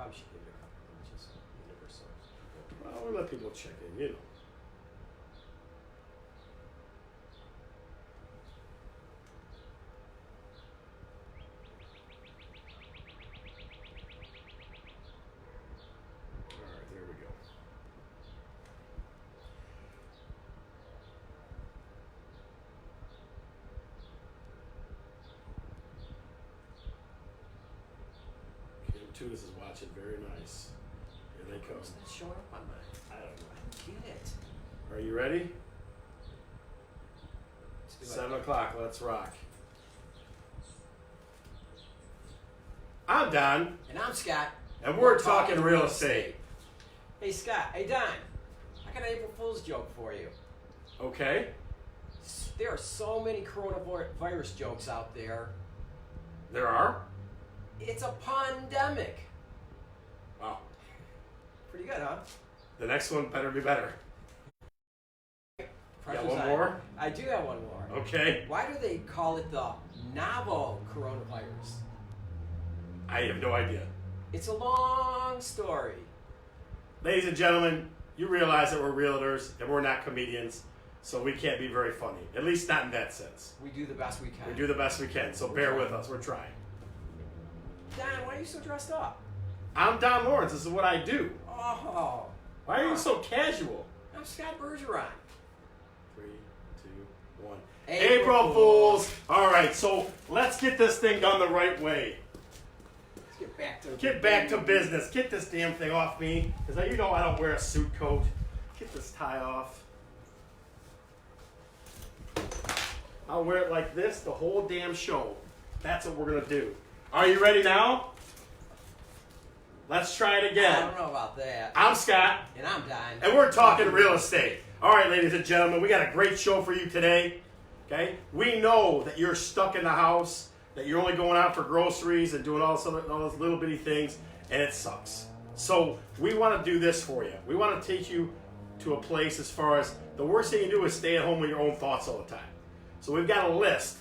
Probably should give it a couple of inches. Or so. Well, we let people check in, you know. All right, there we go. Tunis is watching, very nice. Here they come. It's not showing up on mine. I don't know. I don't get it. Are you ready? Let's do 7 o'clock, let's rock. I'm Don. And I'm Scott. And we're talking real estate. Hey Scott, hey Don. I got an April Fool's joke for you. Okay. There are so many coronavirus jokes out there. There are? It's a pandemic. Wow. Pretty good, huh? The next one better be better. Pressure's one on. more? I do have one more. Okay. Why do they call it the novel coronavirus? I have no idea. It's a long story. Ladies and gentlemen, you realize that we're realtors and we're not comedians, so we can't be very funny. At least not in that sense. We do the best we can. We do the best we can, so bear with us. We're trying. Don, why are you so dressed up? I'm Don Lawrence. This is what I do. Oh. Why are you so casual? I'm Scott Bergeron. 3, 2, 1. April Fools! All right, so let's get this thing done the right way. Let's get Back to business. Get this damn thing off me, because you know I don't wear a suit coat. Get this tie off. I'll wear it like this the whole damn show. That's what we're going to do. Are you ready now? Let's try it again. I don't know about that. I'm Scott. And I'm Don. And we're talking real estate. All right, ladies and gentlemen, we got a great show for you today. Okay? We know that you're stuck in the house, that you're only going out for groceries and doing all those little bitty things, and it sucks. So we want to do this for you. We want to take you to a place as far as the worst thing you do is stay at home with your own thoughts all the time. So we've got a list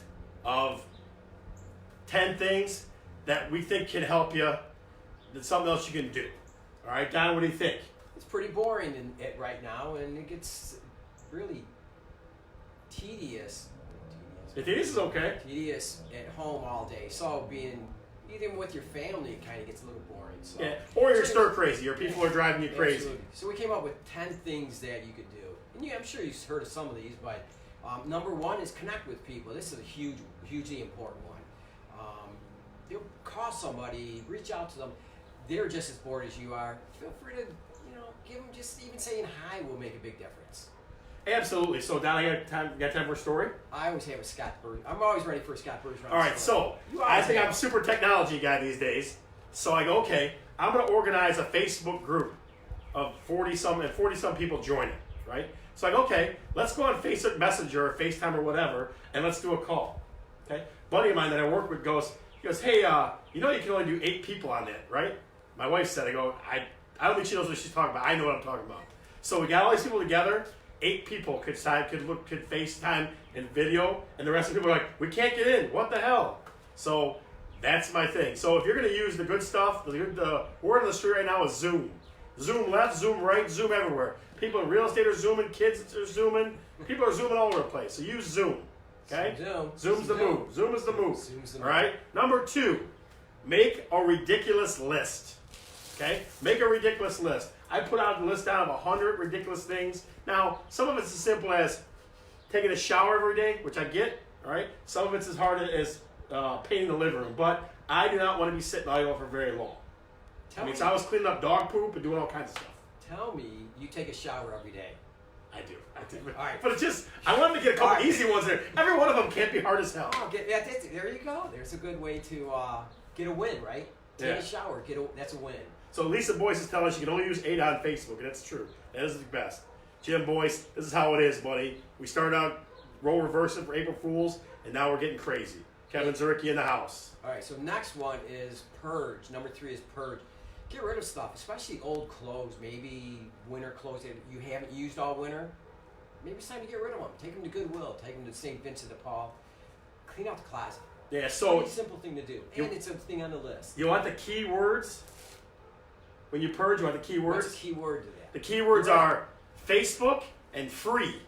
of 10 things that we think can help you. That's something else you can do. All right, Don, what do you think? It's pretty boring right now, and it gets really tedious. Tedious is okay. Tedious at home all day. So being even with your family, it kind of gets a little boring. So. Yeah, or you're stir crazy, or people are driving you crazy. Absolutely. So we came up with 10 things that you could do. And I'm sure you've heard of some of these, but number one is connect with people. This is a hugely important one. You'll call somebody, reach out to them. They're just as bored as you are. Feel free to, give them just even saying hi will make a big difference. Absolutely. So, Don, I got time for a story? I always have a Scott Bergeron. I'm always ready for a Scott Bergeron. All right, so I think I'm a super technology guy these days. So I go, okay, I'm going to organize a Facebook group of 40-some people joining, right? So I go, okay, let's go on Facebook Messenger or FaceTime or whatever, and let's do a call. Okay? Buddy of mine that I work with goes, hey, you can only do 8 people on that, right? My wife said, I don't think she knows what she's talking about. I know what I'm talking about. So we got all these people together. 8 people could FaceTime and video, and the rest of the people are like, we can't get in. What the hell? So that's my thing. So if you're going to use the good stuff, the word on the street right now is Zoom. Zoom left, Zoom right, Zoom everywhere. People in real estate are Zooming, kids are Zooming. People are Zooming all over the place. So use Zoom. Okay? Zoom's the move. Zoom is the move. All right? Number 2, make a ridiculous list. Okay? Make a ridiculous list. I put out a list down of 100 ridiculous things. Now, some of it's as simple as taking a shower every day, which I get. All right? Some of it's as hard as painting the living room. But I do not want to be sitting idle for very long. So I was cleaning up dog poop and doing all kinds of stuff. Tell me you take a shower every day. I do. All right. But it's just, I wanted to get a couple easy ones there. Every one of them can't be hard as hell. Oh, there you go. There's a good way to get a win, right? Take a shower. That's a win. So Lisa Boyce is telling us you can only use 8 on Facebook, and that's true. That is the best. Jim Boyce, this is how it is, buddy. We started out role reversing for April Fools, and now we're getting crazy. Kevin Zuricki in the house. All right, so next one is purge. Number 3 is purge. Get rid of stuff, especially old clothes, maybe winter clothes that you haven't used all winter. Maybe it's time to get rid of them. Take them to Goodwill. Take them to St. Vincent de Paul. Clean out the closet. Yeah, so it's a simple thing to do, and it's a thing on the list. You want the key words? when you purge, you want the keywords? What's the keyword to that? The keywords are Facebook and free.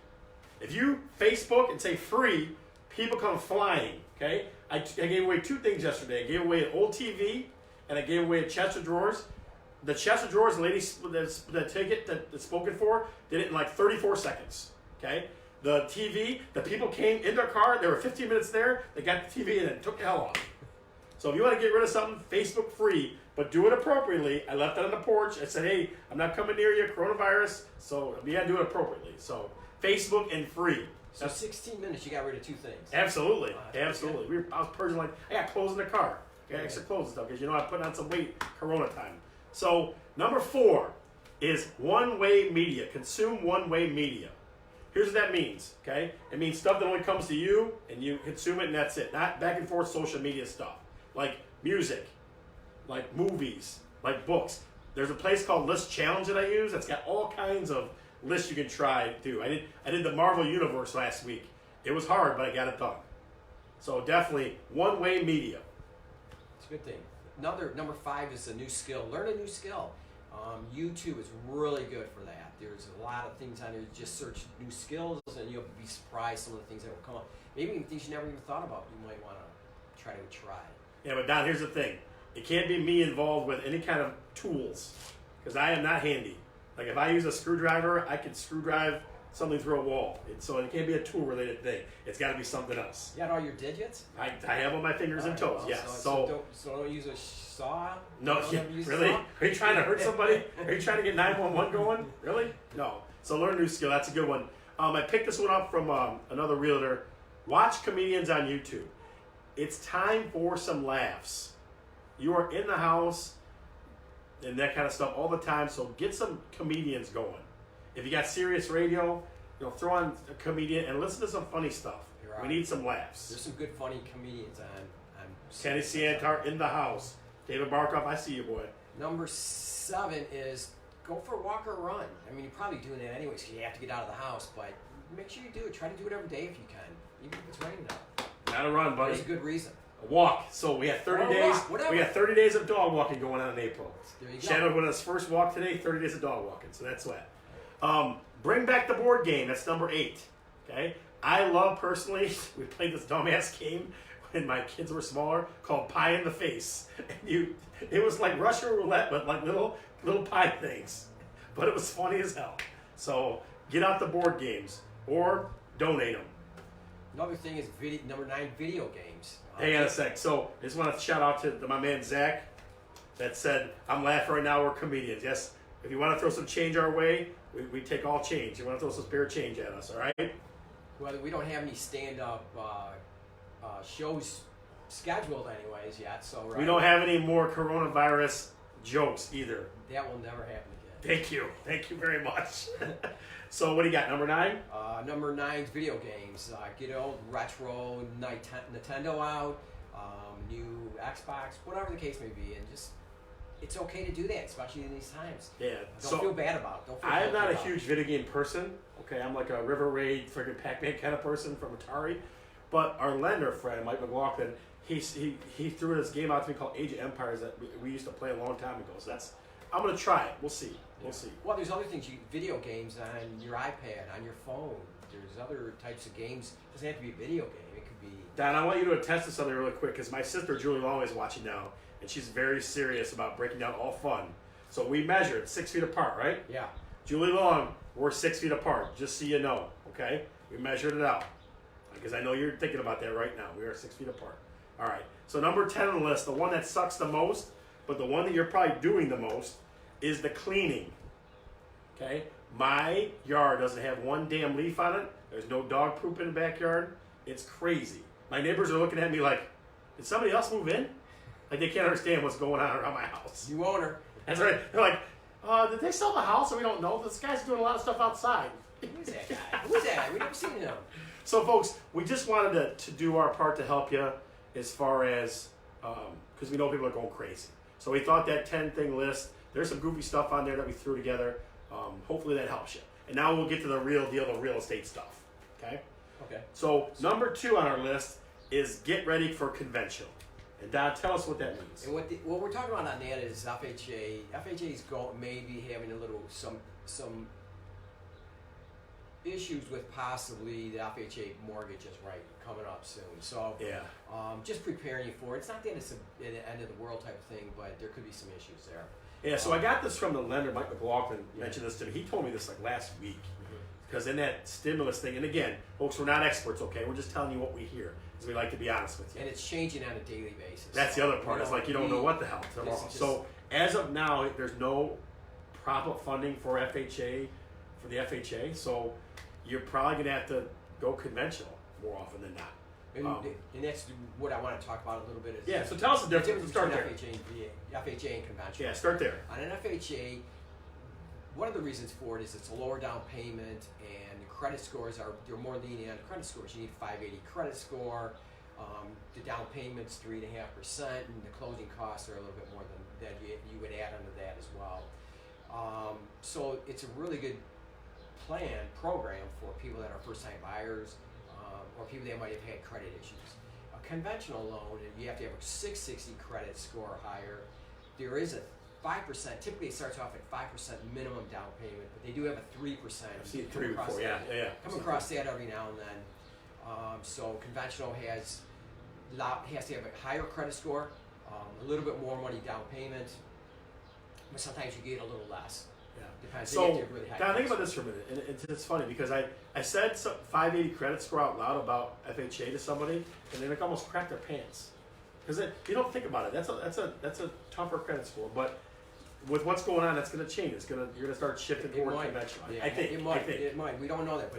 If you Facebook and say free, people come flying, okay? I gave away 2 things yesterday. I gave away an old TV, and I gave away a chest of drawers. The chest of drawers, the lady, the ticket that's spoken for, did it in like 34 seconds, okay? The TV, the people came in their car, they were 15 minutes there, they got the TV and then took the hell off. So if you want to get rid of something, Facebook free, but do it appropriately. I left it on the porch. I said, hey, I'm not coming near you, coronavirus, so you got to do it appropriately. So Facebook and free. So 16 minutes, you got rid of 2 things. Absolutely, absolutely. I was purging like, I got clothes in the car. I got extra clothes and stuff because, I put on some weight corona time. So number 4 is one-way media. Consume one-way media. Here's what that means, okay? It means stuff that only comes to you and you consume it and that's it. Not back and forth social media stuff. Like music, like movies, like books. There's a place called List Challenge that I use that's got all kinds of lists you can try to do. I did the Marvel Universe last week. It was hard, but I got it done. So definitely one-way media. It's a good thing. Number 5 is a new skill. Learn a new skill. YouTube is really good for that. There's a lot of things on there. Just search new skills, and you'll be surprised some of the things that will come up. Maybe even things you never even thought about. You might want to try. Yeah, but Don, here's the thing. It can't be me involved with any kind of tools because I am not handy. Like if I use a screwdriver, I can screw drive something through a wall. So it can't be a tool-related thing. It's got to be something else. You got all your digits? I have all my fingers and toes, well, yes. So don't use a saw? No, really? Are you trying to hurt somebody? Are you trying to get 911 going? Really? No. So learn a new skill. That's a good one. I picked this one up from another realtor. Watch comedians on YouTube. It's time for some laughs. You are in the house and that kind of stuff all the time, so get some comedians going. If you got Sirius Radio, throw on a comedian and listen to some funny stuff. Right. We need some laughs. There's some good funny comedians on Kenny Siantar in the house. David Barkoff, I see you, boy. Number 7 is go for a walk or a run. I mean, you're probably doing that anyways because you have to get out of the house, but make sure you do it. Try to do it every day if you can, even if it's raining out. Not a run, buddy. There's a good reason. A walk. So we have 30 days. We have 30 days of dog walking going on in April. There you go. Shannon went on his first walk today. 30 days of dog walking. So that's what. Bring back the board game. That's number 8. Okay. I love personally. We played this dumbass game when my kids were smaller called Pie in the Face. And it was like Russian roulette, but like little pie things. But it was funny as hell. So get out the board games or donate them. Another thing is number 9, video games. Hang on a sec. So I just want to shout out to my man Zach that said, I'm laughing right now, we're comedians. Yes, if you want to throw some change our way, we take all change. You want to throw some spare change at us, all right? Well, we don't have any stand-up shows scheduled anyways yet, so right. We don't have any more coronavirus jokes either. That will never happen again. Thank you. Thank you very much. So what do you got, number 9? Number 9 is video games. Get old retro Nintendo out, new Xbox, whatever the case may be, and just it's okay to do that, especially in these times. Yeah. Don't feel bad about it. Don't feel I'm not a about huge video game person. Okay, I'm like a River Raid, freaking Pac-Man kind of person from Atari. But our lender friend, Mike McLaughlin, he threw this game out to me called Age of Empires that we used to play a long time ago. So I'm gonna try it. We'll see. We'll see. Well, there's other things. Video games on your iPad, on your phone. There's other types of games. It doesn't have to be a video game. It could be. Don, I want you to attest to something really quick because my sister Julie Long is watching now, and she's very serious about breaking down all fun. So we measured 6 feet apart, right? Yeah. Julie Long, we're 6 feet apart, just so you know. Okay, we measured it out because I know you're thinking about that right now. We are 6 feet apart. All right. So number 10 on the list, the one that sucks the most, but the one that you're probably doing the most, is the cleaning. Okay? My yard doesn't have one damn leaf on it. There's no dog poop in the backyard. It's crazy. My neighbors are looking at me like, did somebody else move in? Like they can't understand what's going on around my house. New owner. That's right. They're like, did they sell the house or we don't know? This guy's doing a lot of stuff outside. Who's that guy? Who's that? We've never seen him. So folks, we just wanted to do our part to help you as far as, because we know people are going crazy. So we thought that 10-thing list, there's some goofy stuff on there that we threw together. Hopefully that helps you. And now we'll get to the real deal, the real estate stuff. Okay? Okay. So number 2 on our list is get ready for convention. And Don, tell us what that means. And what we're talking about on that is FHA. FHA's maybe having a little some issues with possibly the FHA mortgages coming up soon. So just preparing you for it. It's not that it's an end of the world type of thing, but there could be some issues there. Yeah, so I got this from the lender, Mike McLaughlin mentioned this to me. He told me this last week. Because in that stimulus thing, and again, folks, we're not experts, okay? We're just telling you what we hear, because we like to be honest with you. And it's changing on a daily basis. That's the other part. It's like you don't know what the hell tomorrow. So as of now, there's no proper funding for FHA, for the FHA. So you're probably going to have to go conventional more often than not. And that's what I want to talk about a little bit. So tell us the difference. Start there. FHA and conventional. Yeah, start there. On an FHA, one of the reasons for it is it's a lower down payment, and the credit scores you're more lenient on credit scores. You need a 580 credit score. The down payment's 3.5%, and the closing costs are a little bit more than that. You would add onto that as well. So it's a really good program for people that are first-time buyers, or people that might have had credit issues. A conventional loan, you have to have a 660 credit score or higher. There is a 5%. Typically, it starts off at 5% minimum down payment, but they do have a 3%. I've seen 3 before. Come across that every now and then. So conventional has to have a higher credit score, a little bit more money down payment, but sometimes you get a little less. Yeah. Depends. So, really high Don, think about this for a minute. And it's funny because I said 580 credit score out loud about FHA to somebody, and they almost cracked their pants. Because you don't think about it. That's a tougher credit score, but with what's going on, that's going to change. You're going to start shifting toward conventional. Yeah, I think it might. We don't know that,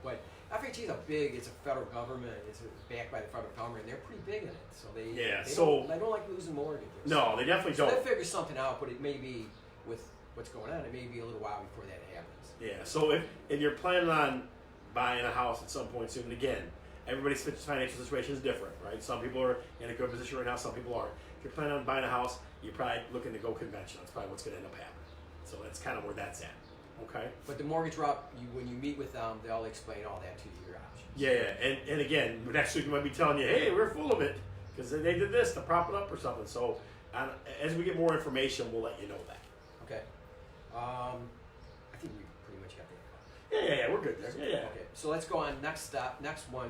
but FHA is it's a federal government. It's backed by the federal government. They're pretty big in it, so they don't like losing mortgages. No, they definitely so don't. They'll figure something out, but it may be with what's going on. It may be a little while before that happens. Yeah. So if you're planning on buying a house at some point soon, and again, everybody's financial situation is different, right? Some people are in a good position right now. Some people aren't. If you're planning on buying a house, you're probably looking to go conventional. That's probably what's going to end up happening. So that's kind of where that's at. Okay. But the mortgage rep, when you meet with them, they'll explain all that to you, your options. Yeah. And again, next week we might be telling you, hey, we're full of it because they did this to prop it up or something. So as we get more information, we'll let you know that. Okay. I think we pretty much got that. Yeah, we're good there. Yeah. Okay. So let's go on next one.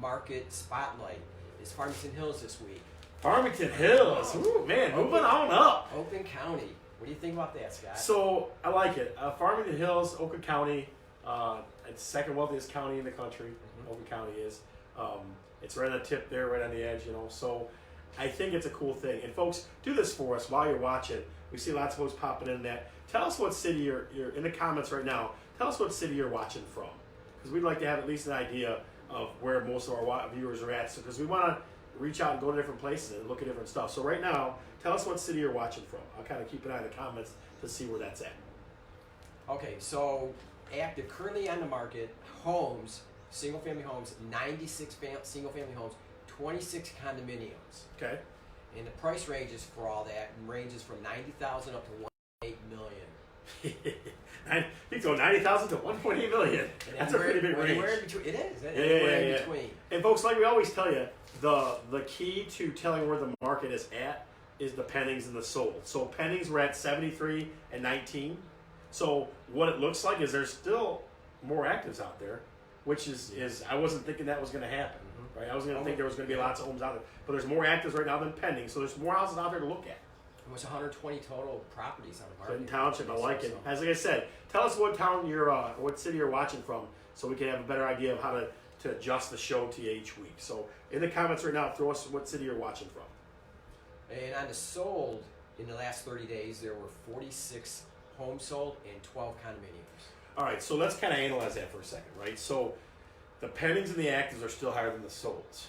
Market spotlight is Farmington Hills this week. Farmington Hills. Ooh, man, moving on up. Oakland County. What do you think about that, Scott? So, I like it. Farmington Hills, Oakland County, it's the second wealthiest county in the country. Oakland County is. It's right on the tip there, right on the edge, So, I think it's a cool thing. And folks, do this for us while you're watching. We see lots of folks popping in that. Tell us what city you're in the comments right now. Tell us what city you're watching from. Because we'd like to have at least an idea of where most of our viewers are at. Because we want to reach out and go to different places and look at different stuff. So right now, tell us what city you're watching from. I'll kind of keep an eye on the comments to see where that's at. Okay, so active, currently on the market, homes, single-family homes, 96 single-family homes, 26 condominiums. Okay. And the price ranges for all that ranges from $90,000 up to $1.8 million. You go 90,000 to 1.8 million. That's a pretty big range. In between, it is. Yeah. Between. And folks, like we always tell you, the key to telling where the market is at is the pendings and the sold. So pendings were at 73 and 19. So what it looks like is there's still more actives out there, which is I wasn't thinking that was going to happen. Right? I was going to think there was going to be lots of homes out there, but there's more actives right now than pending. So there's more houses out there to look at. What's 120 total properties on the market? Clinton Township, I like it. As like I said, tell us what town what city you're watching from, so we can have a better idea of how to adjust the show to you each week. So in the comments right now, throw us what city you're watching from. And on the sold, in the last 30 days, there were 46 homes sold and 12 condominiums. All right, so let's kind of analyze that for a second, right? So the pendings and the actives are still higher than the solds.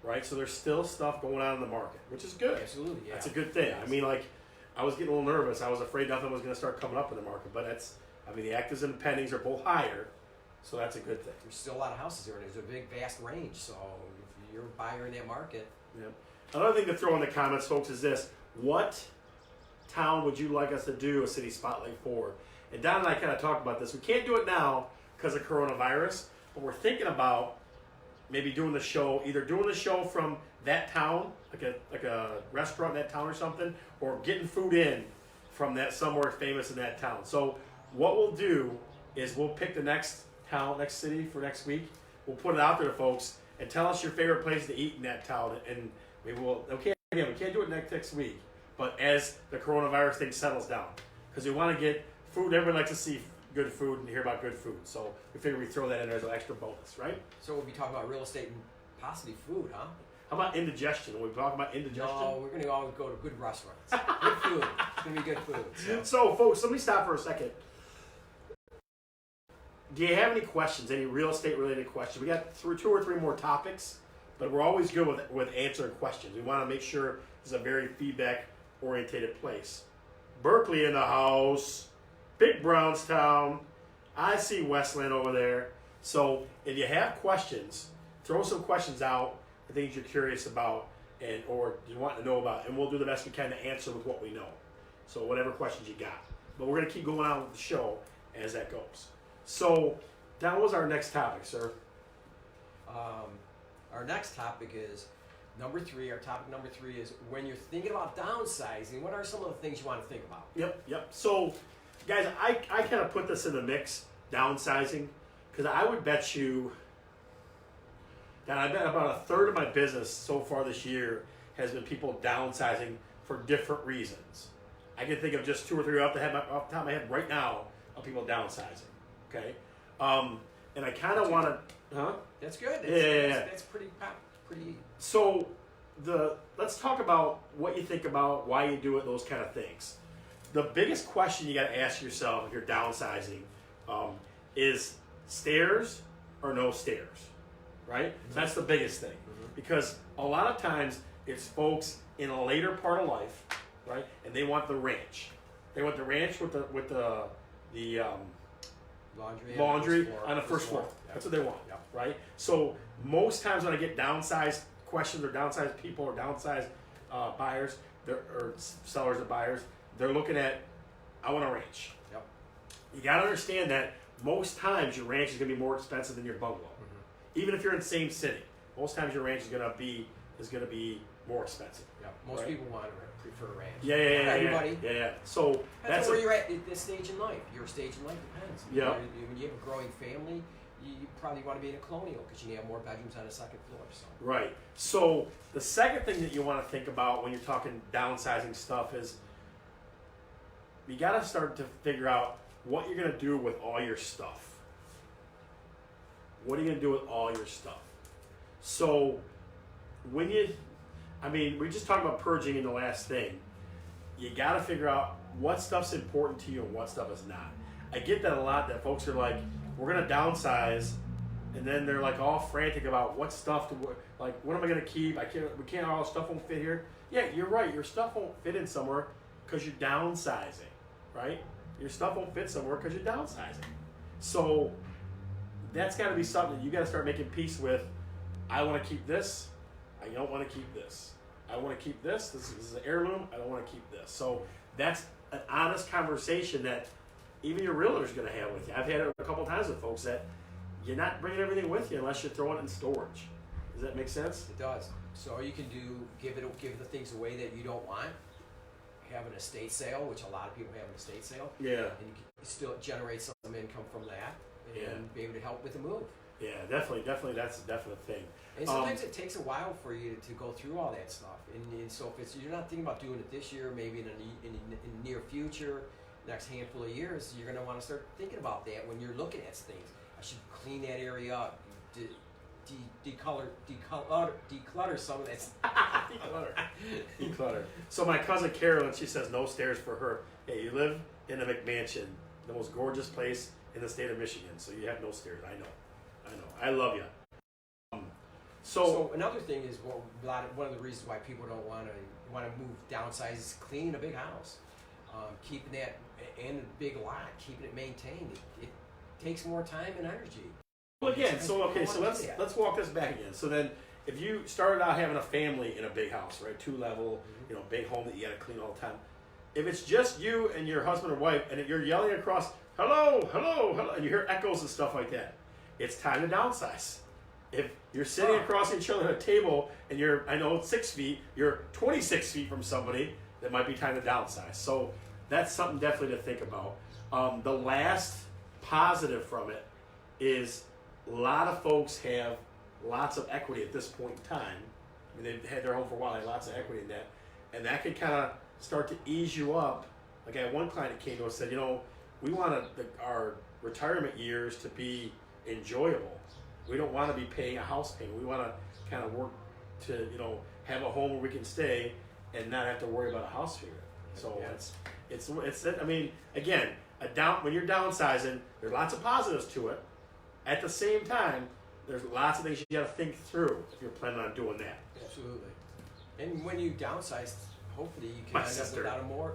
Right, so there's still stuff going on in the market, which is good. Absolutely, yeah. That's a good thing. Yes. I mean, I was getting a little nervous. I was afraid nothing was going to start coming up in the market, but the actives and the pendings are both higher, so that's a good thing. There's still a lot of houses there, and there's a big, vast range, so if you're a buyer in that market. Yep. Another thing to throw in the comments, folks, is this. What town would you like us to do a city spotlight for? And Don and I kind of talked about this. We can't do it now because of coronavirus, but we're thinking about maybe either doing the show from that town, like a restaurant in that town or something, or getting food in from that somewhere famous in that town. So what we'll do is we'll pick the next town, next city for next week. We'll put it out there to folks and tell us your favorite place to eat in that town, and we will. Okay, again, we can't do it next week, but as the coronavirus thing settles down, because we want to get food. Everyone likes to see good food and hear about good food, so we figure we throw that in there as an extra bonus, right? So we'll be talking about real estate and possibly food, huh? How about indigestion? When we talk about indigestion? No, we're going to always go to good restaurants. Good food. It's going to be good food. So, folks, let me stop for a second. Do you have any questions, any real estate related questions? We got two or three more topics, but we're always good with answering questions. We want to make sure it's a very feedback oriented place. Berkeley in the house, Big Brownstown. I see Westland over there. So if you have questions, throw some questions out, the things you're curious about and or you want to know about, and we'll do the best we can to answer with what we know. So whatever questions you got. But we're going to keep going on with the show as that goes. So that was our next topic, sir. Our next topic is number 3. Our topic number 3 is when you're thinking about downsizing, what are some of the things you want to think about? Yep. So, guys, I kind of put this in the mix, downsizing, because I would bet you that I bet about a third of my business so far this year has been people downsizing for different reasons. I can think of just 2 or 3 off the top of my head right now of people downsizing. Okay, and I kind of want to, huh? That's good. That's pretty. So let's talk about what you think about, why you do it, those kind of things. The biggest question you got to ask yourself if you're downsizing is stairs or no stairs, right? Mm-hmm. That's the biggest thing, because a lot of times it's folks in a later part of life, right? And they want the ranch. They want the ranch with the laundry on the first floor. Yeah. That's what they want, right? So most times when I get downsized questions or downsized people or downsized buyers, or sellers or buyers, they're looking at, I want a ranch. Yep. You got to understand that most times your ranch is going to be more expensive than your bungalow. Mm-hmm. Even if you're in the same city, most times your ranch is going to be more expensive. Yeah. Most people prefer a ranch. Yeah. Everybody. Yeah. So that's where you're at this stage in life. Your stage in life depends. Yeah. When you have a growing family, you probably want to be in a colonial because you have more bedrooms on the second floor. So. Right. So the second thing that you want to think about when you're talking downsizing stuff is you got to start to figure out what you're going to do with all your stuff. What are you going to do with all your stuff? So we just talked about purging in the last thing. You got to figure out what stuff's important to you and what stuff is not. I get that a lot, that folks are like, we're going to downsize, and then they're like all frantic about what stuff what am I going to keep? We can't, all stuff won't fit here. Yeah, you're right. Your stuff won't fit in somewhere because you're downsizing, right? Your stuff won't fit somewhere because you're downsizing. So that's got to be something that you got to start making peace with. I want to keep this. I don't want to keep this. I want to keep this. This is an heirloom. I don't want to keep this. So that's an honest conversation that even your realtor's going to have with you. I've had it a couple times with folks that you're not bringing everything with you unless you're throwing it in storage. Does that make sense? It does. So all you can do, give the things away that you don't want. Have an estate sale, which a lot of people have an estate sale. Yeah. And you can still generate some income from that and be able to help with the move. Yeah, definitely. That's a definite thing. And sometimes it takes a while for you to go through all that stuff. And so if you're not thinking about doing it this year, maybe in the near future, next handful of years, you're going to want to start thinking about that when you're looking at things. I should clean that area up, declutter some of that. Declutter. So my cousin Carolyn, she says no stairs for her. Hey, you live in a McMansion, the most gorgeous place in the state of Michigan, so you have no stairs. I know. I love you. So another thing is one of the reasons why people don't want to move downsize is cleaning a big house, keeping that and a big lot, keeping it maintained. It takes more time and energy. Well, again, let's walk this back again. So then, if you started out having a family in a big house, right, 2-level, big home that you got to clean all the time. If it's just you and your husband or wife, and you're yelling across, hello, and you hear echoes and stuff like that, it's time to downsize. If you're sitting across each other at a table and you're, I know it's 6 feet, you're 26 feet from somebody, that might be time to downsize. So that's something definitely to think about. The last positive from it is a lot of folks have lots of equity at this point in time. I mean, they've had their home for a while, they have lots of equity in that. And that can kind of start to ease you up. Like I had one client that came to us and said, we want our retirement years to be enjoyable. We don't want to be paying a house payment. We want to kind of work to, have a home where we can stay and not have to worry about a house payment. So it's I mean, again, when you're downsizing, there's lots of positives to it. At the same time, there's lots of things you got to think through if you're planning on doing that. Absolutely. And when you downsize, hopefully you can end up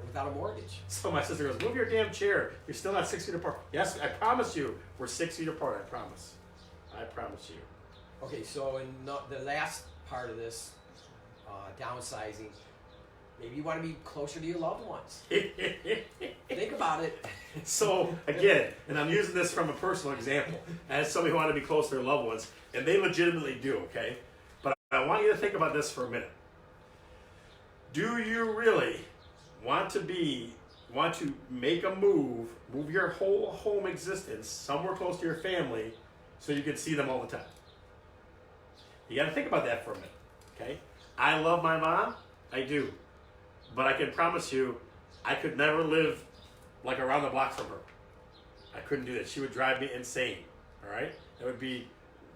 without a mortgage. So my sister goes, move your damn chair. You're still not 6 feet apart. Yes, I promise you, we're 6 feet apart. I promise you. Okay, so in the last part of this downsizing, maybe you want to be closer to your loved ones. Think about it. So again, and I'm using this from a personal example, as somebody who want to be close to their loved ones, and they legitimately do, okay? But I want you to think about this for a minute. Do you really want to make a move your whole home existence somewhere close to your family so you can see them all the time? You got to think about that for a minute, okay? I love my mom, I do. But I can promise you, I could never live like around the block from her. I couldn't do that. She would drive me insane, all right? It would be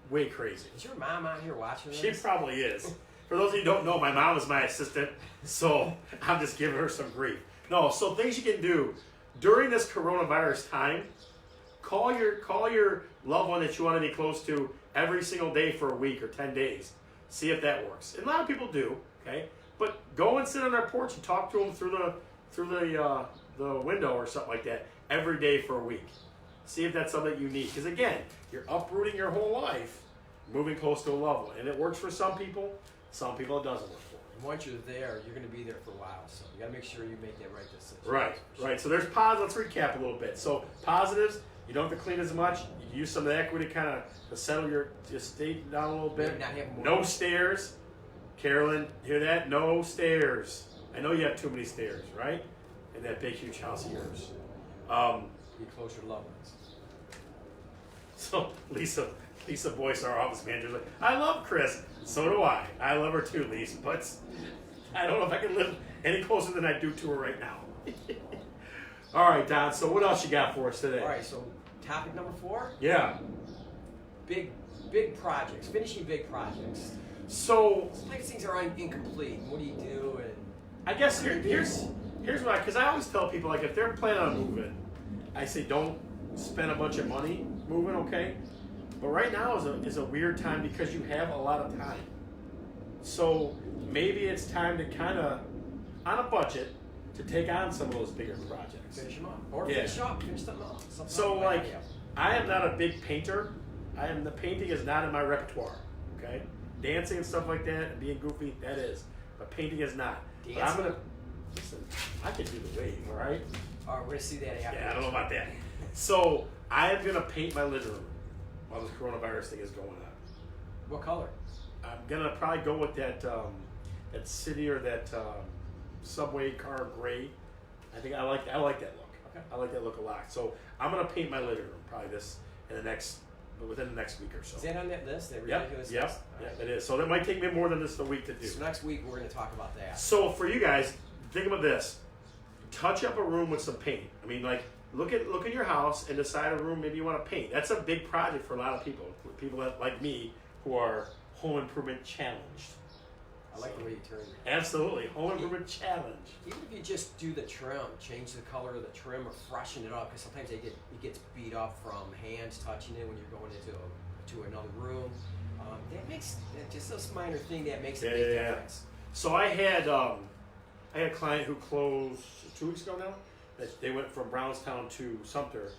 way crazy. Is your mom out here watching this? She probably is. For those of you who don't know, my mom is my assistant, so I'm just giving her some grief. No, so things you can do during this coronavirus time, call your loved one that you want to be close to every single day for a week or 10 days. See if that works. And a lot of people do, okay? But go and sit on their porch and talk to them through the window or something like that every day for a week. See if that's something you need. Because again, you're uprooting your whole life, moving close to a loved one. And it works for some people it doesn't work for. And once you're there, you're going to be there for a while. So you got to make sure you make that right decision. Right. So there's positives. Let's recap a little bit. So positives, you don't have to clean as much. You can use some of the equity kind of to settle your estate down a little bit. No stairs. Carolyn, hear that? No stairs. I know you have too many stairs, right? In that big, huge house of yours. Be closer to loved ones. So Lisa Boyce, our office manager, is like, I love Chris. So do I. I love her too, Lisa. But I don't know if I can live any closer than I do to her right now. All right, Don. So what else you got for us today? All right. So topic number 4. Yeah. Big projects. Finishing big projects. So sometimes things are incomplete. What do you do? And I guess here's what because I always tell people, like, if they're planning on moving, I say don't spend a bunch of money moving, okay? But right now is a weird time because you have a lot of time. So maybe it's time to kind of, on a budget, to take on some of those bigger projects. Finish them up. Or finish them up. So, like, I am not a big painter. The painting is not in my repertoire, okay? Dancing and stuff like that, and being goofy, that is. But painting is not. But I'm going to, listen, I can do the wave, all right? All right, we're going to see that after. Yeah, I don't know about that. So, I am going to paint my living room while this coronavirus thing is going on. What color? I'm going to probably go with that city or that subway car gray. I think I like that look. Okay. I like that look a lot. So, I'm going to paint my living room probably within the next week or so. Is that on that list? That ridiculous list? Yep, it is. So that might take me more than just a week to do. So next week we're going to talk about that. So for you guys, think about this. Touch up a room with some paint. I mean, like, look at your house and decide a room maybe you want to paint. That's a big project for a lot of people. People that, like me, who are home improvement challenged. I like the way you turn it. Absolutely. Home improvement challenge. Even if you just do the trim, change the color of the trim or freshen it up, because sometimes it gets beat up from hands touching it when you're going into another room. That makes just this minor thing that makes a big difference. So I had a client who closed 2 weeks ago now. They went from Brownstown to Sumter,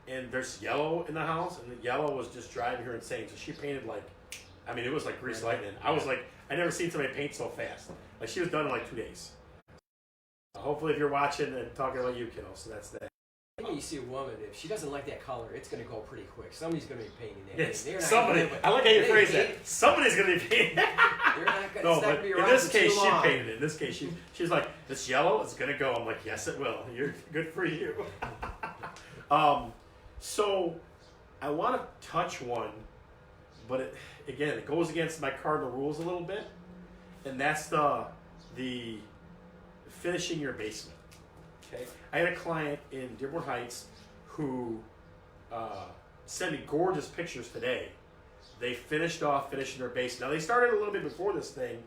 and there's yellow in the house, and the yellow was just driving her insane. So she painted it was like grease lightning. I was like, I never seen somebody paint so fast. Like, she was done in like 2 days. Hopefully, if you're watching and talking about you, kiddo, so that's that. You see a woman, if she doesn't like that color, it's going to go pretty quick. Somebody's going to be painting that. Yes, They're not somebody. gonna do it. I like how you They phrase paint- that. Somebody's going to be painting. They're not going No, to but be in around this for case, too she long. painted it. In this case, she's like, this yellow is going to go. I'm like, yes, it will. You're good for you. So I want to touch one, but it goes against my cardinal rules a little bit, and that's the finishing your basement. Okay, I had a client in Dearborn Heights who sent me gorgeous pictures today. They finishing their basement. Now they started a little bit before this thing,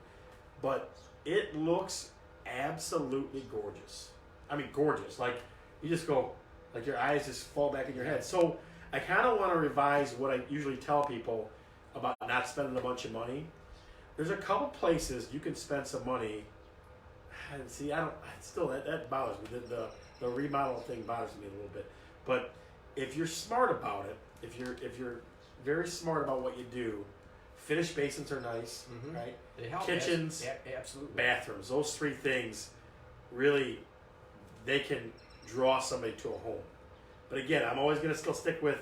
but it looks absolutely gorgeous. I mean, gorgeous. Like you just go, like your eyes just fall back in your head. So I kind of want to revise what I usually tell people about not spending a bunch of money. There's a couple places you can spend some money. And see, that bothers me. The remodel thing bothers me a little bit. But if you're smart about it, if you're very smart about what you do, finished basements are nice, right? They help. Kitchens, absolutely. bathrooms, those three things, really, they can draw somebody to a home. But again, I'm always going to still stick with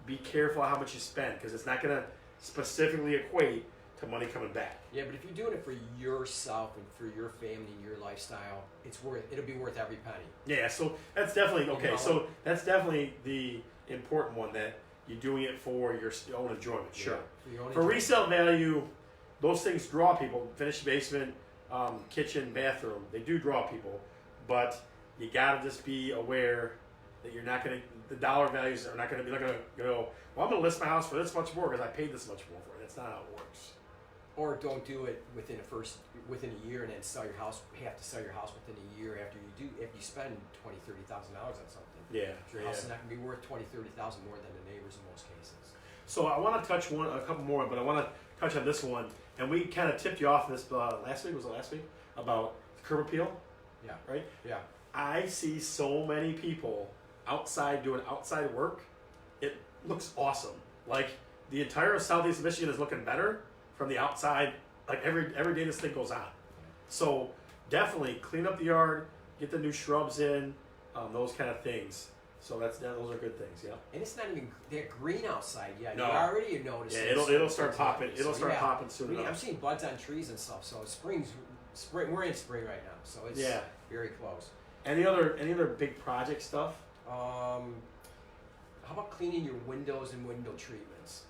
be careful how much you spend because it's not going to specifically equate to money coming back. Yeah, but if you're doing it for yourself and for your family and your lifestyle, it'll be worth every penny. Yeah, so that's definitely okay. You know? So that's definitely the important one that you're doing it for your own enjoyment. Sure. Yeah, For resale value, those things draw people. Finished basement, kitchen, bathroom, they do draw people, but you gotta just be aware that you're not gonna. The dollar values are not gonna be. Not gonna go. Well, I'm gonna list my house for this much more because I paid this much more for it. That's not how it works. Or don't do it within a year and then sell your house. Have to sell your house within a year after you spend $20,000-$30,000 on something. Yeah. Your house is not gonna be worth $20,000-$30,000 more than the neighbors in most cases. So I want to touch a couple more, but I want to touch on this one. And we kind of tipped you off this last week. Was it last week about curb appeal? Yeah. Right. Yeah. I see so many people outside doing outside work. It looks awesome. Like the entire southeast of Michigan is looking better from the outside. Like every day this thing goes on. So definitely clean up the yard, get the new shrubs in, those kind of things. So those are good things. Yeah. And it's not even that green outside yet. No. You're already noticing. Yeah, it'll start popping. It'll start popping soon enough. I'm seeing buds on trees and stuff. So spring. We're in spring right now. So it's very close. Any other big project stuff? How about cleaning your windows and window treatments?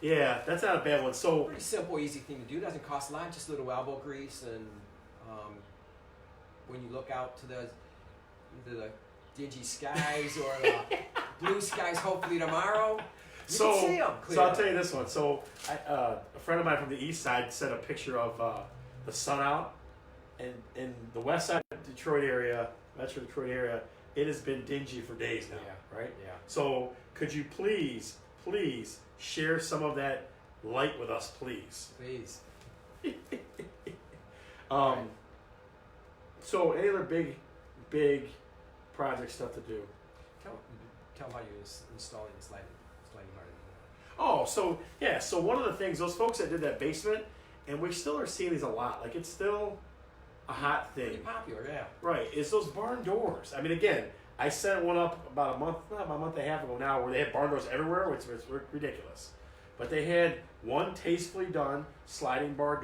Yeah, that's not a bad one. So pretty simple, easy thing to do. Doesn't cost a lot. Just a little elbow grease, and when you look out to the dingy skies or the blue skies, hopefully tomorrow, you can see them. So I'll tell you this one. So a friend of mine from the east side sent a picture of the sun out, and in the west side of Detroit area, Metro Detroit area, it has been dingy for days now, right? Yeah. So could you please share some of that light with us, please? Please. So any other big project stuff to do? Tell how you're installing this lighting harden. Oh, so one of the things, those folks that did that basement, and we still are seeing these a lot. Like it's still a hot thing. Pretty popular, yeah. Right. It's those barn doors. I mean, again, I sent one up about a month and a half ago now, where they had barn doors everywhere, which was ridiculous. But they had one tastefully done sliding barn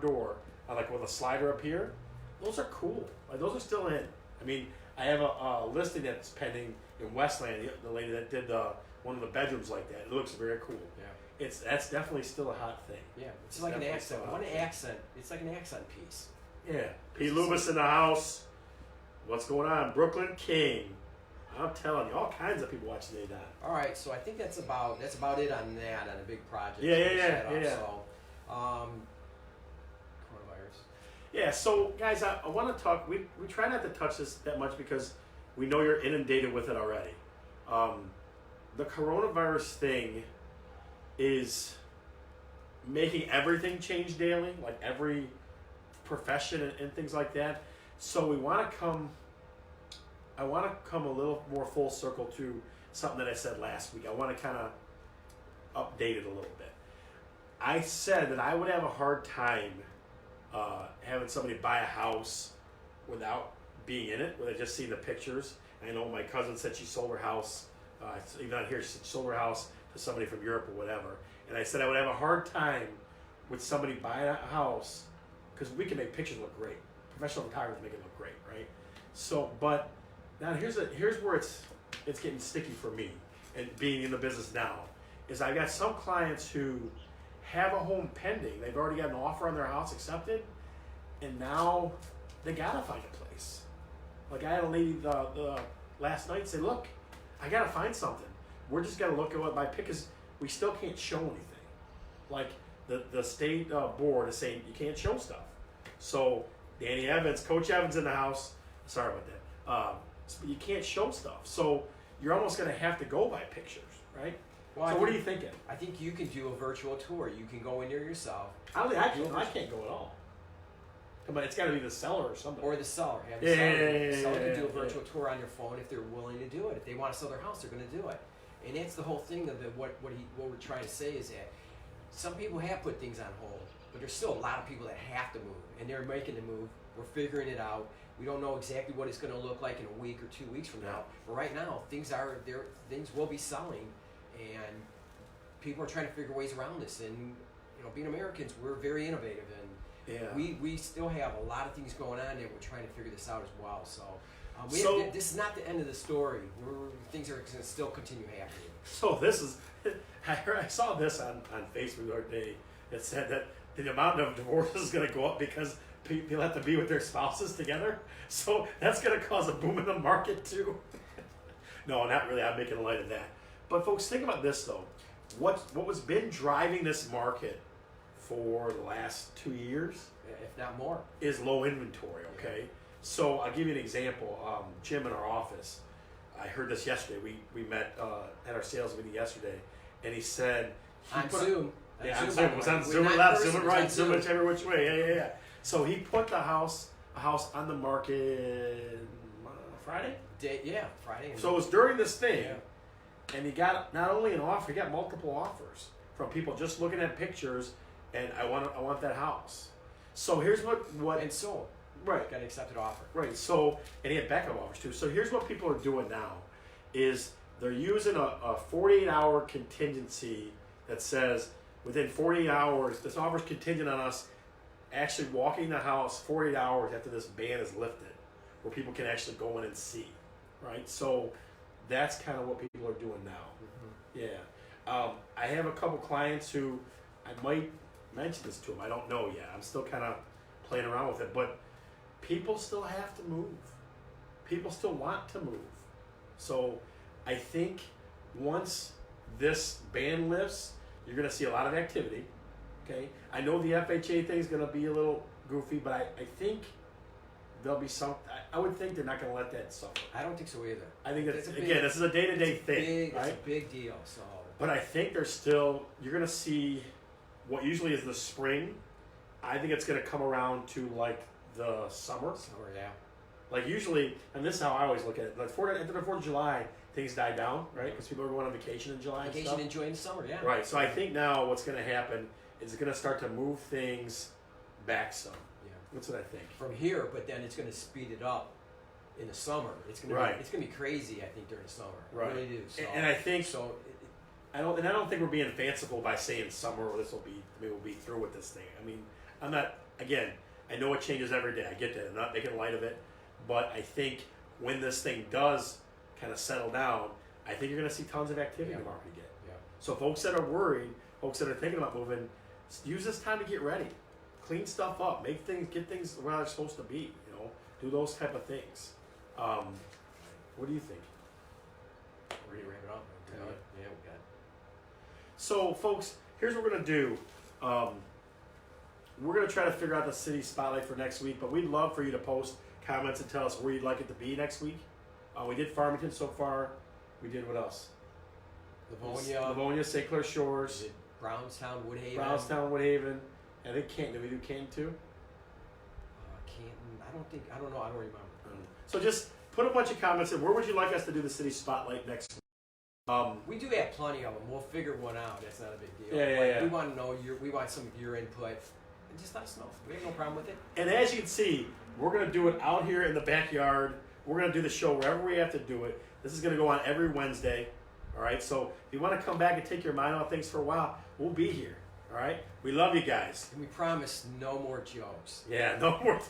door, like with a slider up here. Those are cool. Like those are still in. I mean, I have a listing that's pending in Westland. The lady that did one of the bedrooms like that. It looks very cool. Yeah. That's definitely still a hot thing. Yeah. It's like an accent. It's like an accent piece. Yeah. P. Loomis in the house. What's going on? Brooklyn King. I'm telling you, all kinds of people watching the dot. All right, so I think that's about it on a big project. Yeah. So, coronavirus. Yeah, so guys, I want to talk. We try not to touch this that much because we know you're inundated with it already. The coronavirus thing is making everything change daily, like every profession and things like that. So I want to come a little more full circle to something that I said last week. I want to kind of update it a little bit. I said that I would have a hard time having somebody buy a house without being in it, without just seeing the pictures. I know my cousin said she sold her house. Even on here, she sold her house to somebody from Europe or whatever. And I said I would have a hard time with somebody buying a house because we can make pictures look great. Professional photographers make it look great, right? So, but now here's where it's getting sticky for me, and being in the business now, is I got some clients who have a home pending. They've already got an offer on their house accepted, and now they gotta find a place. Like I had a lady the last night say, "Look, I gotta find something. We're just gonna look at what my pick is. We still can't show anything. Like the state board is saying you can't show stuff. So Danny Evans, Coach Evans in the house. Sorry about that. So you can't show stuff. So you're almost gonna have to go by pictures, right? Well, so what are you thinking? I think you can do a virtual tour. You can go in there yourself. I can't go at all. But it's got to be the seller or somebody. Or the seller. Have the seller can do a virtual tour on your phone if they're willing to do it. If they want to sell their house, they're going to do it. And that's the whole thing of what we're trying to say is that some people have put things on hold, but there's still a lot of people that have to move, and they're making the move. We're figuring it out. We don't know exactly what it's going to look like in a week or 2 weeks from now. But right now, things will be selling, and people are trying to figure ways around this. And being Americans, we're very innovative, and we still have a lot of things going on, and we're trying to figure this out as well. So, this is not the end of the story. Things are going to still continue happening. So this is, I saw this on Facebook the other day. It said that the amount of divorces is going to go up because people have to be with their spouses together. So that's going to cause a boom in the market too. No, not really. I'm making light of that. But folks, think about this though. What was been driving this market for the last 2 years, if not more, is low inventory. Okay, yeah. So I'll give you an example. Jim in our office, I heard this yesterday. We met at our sales meeting yesterday, and he said on Zoom. Yeah, on Zoom. It was on Zoom it left, Zoom it right, Zoom it every which way. Yeah. So he put a house on the market Friday. Friday. So it was during this thing, and he got not only an offer, he got multiple offers from people just looking at pictures. And I want that house. So here's what and sold. Right. Got an accepted offer. Right. So and he had backup offers too. So here's what people are doing now, is they're using a 48-hour contingency that says within 48 hours this offer is contingent on us actually walking the house 48 hours after this ban is lifted, where people can actually go in and see. Right. So that's kind of what people are doing now. Mm-hmm. Yeah. I have a couple clients who I might mention this to them. I don't know yet. I'm still kind of playing around with it, but people still have to move. People still want to move. So I think once this ban lifts, you're going to see a lot of activity. Okay, I know the FHA thing is going to be a little goofy, but I think there'll be some. I would think they're not going to let that suffer. I don't think so either. I think that's this is a day-to-day thing, right? It's a big deal. So, but I think there's still you're going to see. What usually is the spring, I think it's going to come around to like the summer. Yeah. Like usually, and this is how I always look at it. Like after the 4th of July, things die down, right? Because people are going on vacation in July. Vacation and enjoying the summer, yeah. Right. So I think now what's going to happen is it's going to start to move things back some. Yeah. That's what I think. From here, but then it's going to speed it up in the summer. It's going to be crazy. I think during the summer. Right. I really do. So, and I think so. I don't think we're being fanciful by saying summer or we'll be through with this thing. I mean, I'm not. Again, I know it changes every day. I get that. I'm not making light of it, but I think when this thing does kind of settle down, I think you're going to see tons of activity in the market again. Yeah. So folks that are worried, folks that are thinking about moving, use this time to get ready, clean stuff up, get things where they're supposed to be. Do those type of things. What do you think? We're ready to wrap it up. Yeah, we got it. So, folks, here's what we're going to do. We're going to try to figure out the city spotlight for next week, but we'd love for you to post comments and tell us where you'd like it to be next week. We did Farmington so far. We did what else? Livonia, St. Clair Shores. We did Brownstown, Woodhaven. I think Canton. Did we do Canton too? Canton. I don't know. I don't remember. So just put a bunch of comments in. Where would you like us to do the city spotlight next week? We do have plenty of them. We'll figure one out. That's not a big deal. Yeah. We want to know we want some of your input. And just let us know. We have no problem with it. And as you can see, we're going to do it out here in the backyard We're going to do the show wherever we have to do it. This is going to go on every Wednesday. All right. So if you want to come back and take your mind off things for a while, we'll be here. All right. We love you guys. And we promise no more jokes. Yeah, no more.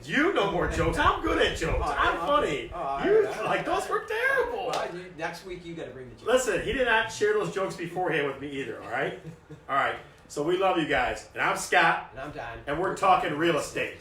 You no more jokes. I'm good at jokes. I'm funny. Those were terrible. Well, next week you got to bring the jokes. Listen, he did not share those jokes beforehand with me either. All right. All right. So we love you guys, and I'm Scott, And I'm Don. and we're talking real estate.